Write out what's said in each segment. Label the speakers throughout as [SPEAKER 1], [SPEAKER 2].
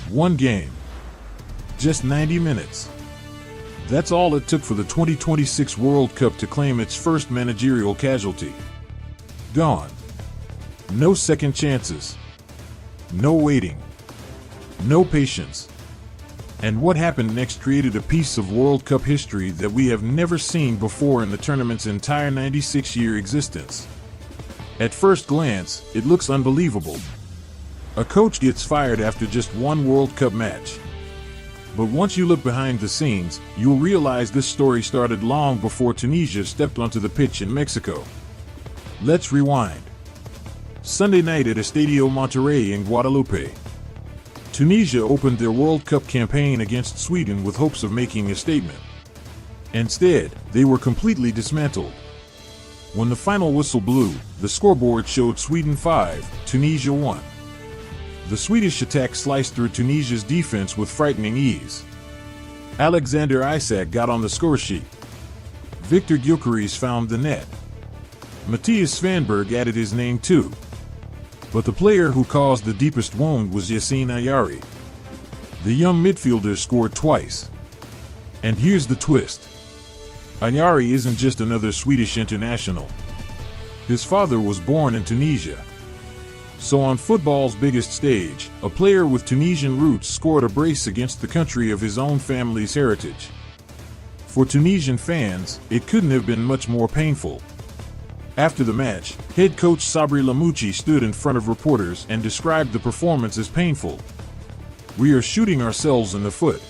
[SPEAKER 1] One game. Just 90 minutes. That's all it took for the 2026 World Cup to claim its first managerial casualty. Gone. No second chances. No waiting. No patience. And what happened next created a piece of World Cup history that we have never seen before in the tournament's entire 96-year existence. At first glance, it looks unbelievable. A coach gets fired after just one World Cup match. But once you look behind the scenes, you'll realize this story started long before Tunisia stepped onto the pitch in Mexico. Let's rewind. Sunday night at Estadio Monterrey in Guadalupe. Tunisia opened their World Cup campaign against Sweden with hopes of making a statement. Instead, they were completely dismantled. When the final whistle blew, the scoreboard showed Sweden 5, Tunisia 1. The Swedish attack sliced through Tunisia's defense with frightening ease. Alexander Isak got on the scoresheet. Victor Gyökeres found the net. Matthias Svanberg added his name too. But the player who caused the deepest wound was Yassine Ayari. The young midfielder scored twice. And here's the twist. Ayari isn't just another Swedish international. His father was born in Tunisia. So on football's biggest stage, a player with Tunisian roots scored a brace against the country of his own family's heritage. For Tunisian fans, it couldn't have been much more painful. After the match, head coach Sabri Lamouchi stood in front of reporters and described the performance as painful. "We are shooting ourselves in the foot.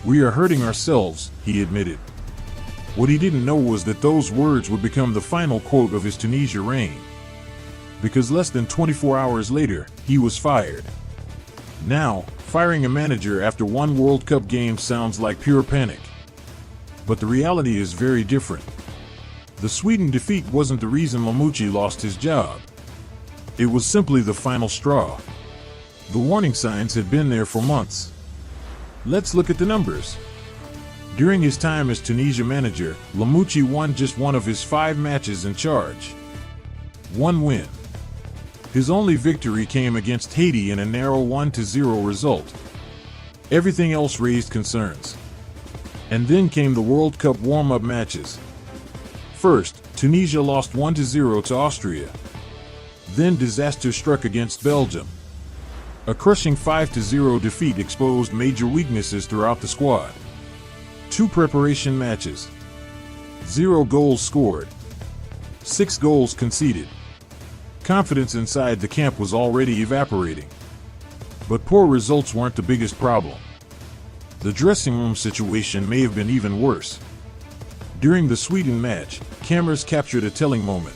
[SPEAKER 1] We are hurting ourselves," he admitted. What he didn't know was that those words would become the final quote of his Tunisia reign. Because less than 24 hours later, he was fired. Now, firing a manager after one World Cup game sounds like pure panic. But the reality is very different. The Sweden defeat wasn't the reason Lamouchi lost his job. It was simply the final straw. The warning signs had been there for months. Let's look at the numbers. During his time as Tunisia manager, Lamouchi won just one of his 5 matches in charge. One win. His only victory came against Haiti in a narrow 1-0 result. Everything else raised concerns. And then came the World Cup warm-up matches. First, Tunisia lost 1-0 to Austria. Then disaster struck against Belgium. A crushing 5-0 defeat exposed major weaknesses throughout the squad. 2 preparation matches. 0 goals scored. 6 goals conceded. Confidence inside the camp was already evaporating. But poor results weren't the biggest problem. The dressing room situation may have been even worse. During the Sweden match, cameras captured a telling moment.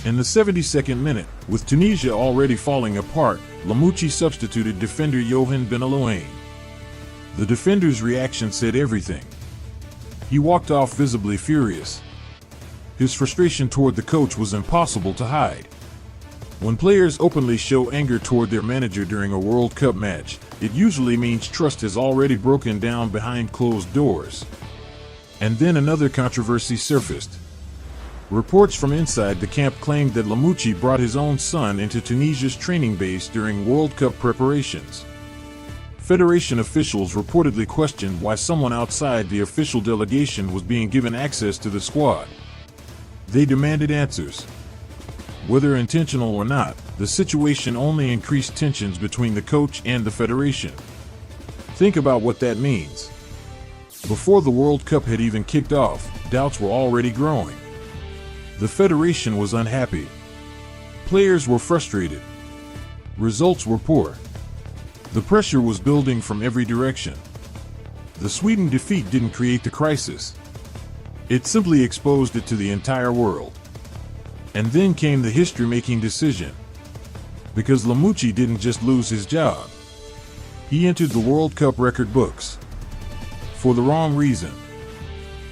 [SPEAKER 1] In the 72nd minute, with Tunisia already falling apart, Lamouchi substituted defender Johan Benelouane. The defender's reaction said everything. He walked off visibly furious. His frustration toward the coach was impossible to hide. When players openly show anger toward their manager during a World Cup match, it usually means trust has already broken down behind closed doors. And then another controversy surfaced. Reports from inside the camp claimed that Lamouchi brought his own son into Tunisia's training base during World Cup preparations. Federation officials reportedly questioned why someone outside the official delegation was being given access to the squad. They demanded answers. Whether intentional or not, the situation only increased tensions between the coach and the federation. Think about what that means. Before the World Cup had even kicked off, doubts were already growing. The federation was unhappy. Players were frustrated. Results were poor. The pressure was building from every direction. The Sweden defeat didn't create the crisis. It simply exposed it to the entire world. And then came the history-making decision. Because Lamouchi didn't just lose his job. He entered the World Cup record books. For the wrong reason.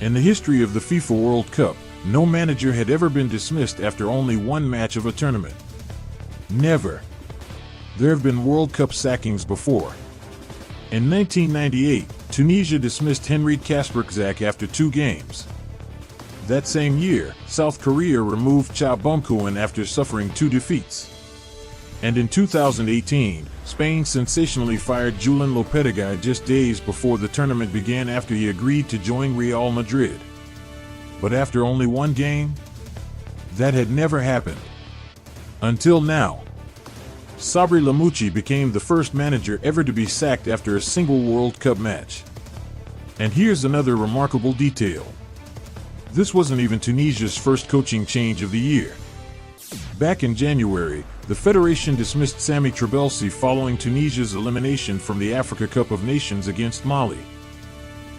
[SPEAKER 1] In the history of the FIFA World Cup, no manager had ever been dismissed after only one match of a tournament. Never. There have been World Cup sackings before. In 1998, Tunisia dismissed Henrik Kasperczak after 2 games. That same year, South Korea removed Cha Bum-Kuen after suffering 2 defeats. And in 2018, Spain sensationally fired Julen Lopetegui just days before the tournament began after he agreed to join Real Madrid. But after only one game, that had never happened. Until now. Sabri Lamouchi became the first manager ever to be sacked after a single World Cup match. And here's another remarkable detail. This wasn't even Tunisia's first coaching change of the year. Back in January, the federation dismissed Sami Trabelsi following Tunisia's elimination from the Africa Cup of Nations against Mali.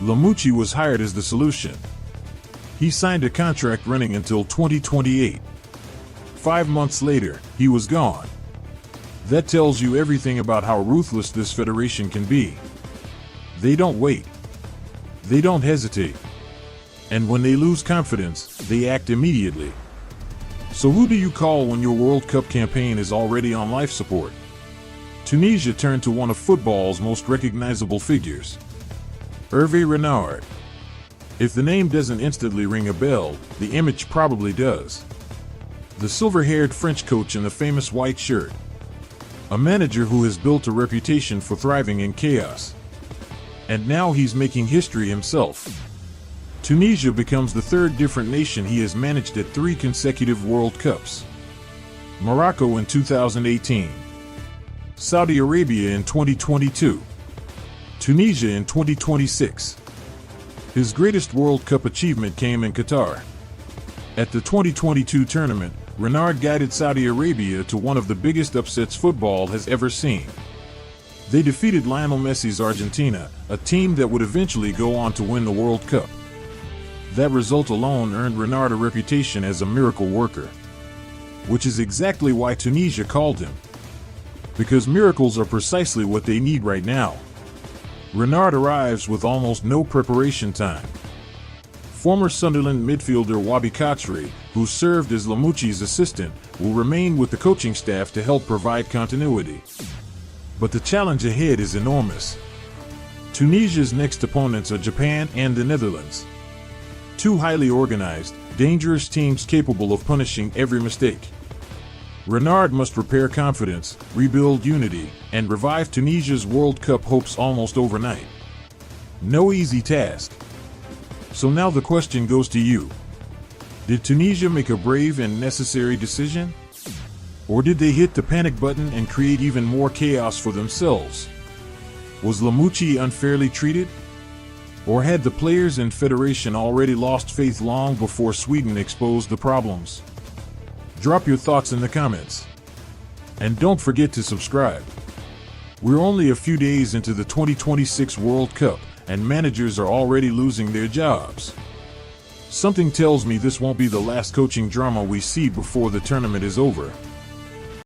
[SPEAKER 1] Lamouchi was hired as the solution. He signed a contract running until 2028. 5 months later, he was gone. That tells you everything about how ruthless this federation can be. They don't wait. They don't hesitate. And when they lose confidence, they act immediately. So who do you call when your World Cup campaign is already on life support? Tunisia turned to one of football's most recognizable figures, Hervé Renard. If the name doesn't instantly ring a bell, the image probably does. The silver-haired French coach in the famous white shirt. A manager who has built a reputation for thriving in chaos. And now he's making history himself. Tunisia becomes the third different nation he has managed at 3 consecutive World Cups. Morocco in 2018. Saudi Arabia in 2022. Tunisia in 2026. His greatest World Cup achievement came in Qatar. At the 2022 tournament, Renard guided Saudi Arabia to one of the biggest upsets football has ever seen. They defeated Lionel Messi's Argentina, a team that would eventually go on to win the World Cup. That result alone earned Renard a reputation as a miracle worker. Which is exactly why Tunisia called him. Because miracles are precisely what they need right now. Renard arrives with almost no preparation time. Former Sunderland midfielder Wabi Kachri, who served as Lamouchi's assistant, will remain with the coaching staff to help provide continuity. But the challenge ahead is enormous. Tunisia's next opponents are Japan and the Netherlands. 2 highly organized, dangerous teams capable of punishing every mistake. Renard must repair confidence, rebuild unity, and revive Tunisia's World Cup hopes almost overnight. No easy task. So now the question goes to you. Did Tunisia make a brave and necessary decision? Or did they hit the panic button and create even more chaos for themselves? Was Lamouchi unfairly treated? Or had the players and federation already lost faith long before Sweden exposed the problems? Drop your thoughts in the comments. And don't forget to subscribe. We're only a few days into the 2026 World Cup, and managers are already losing their jobs. Something tells me this won't be the last coaching drama we see before the tournament is over.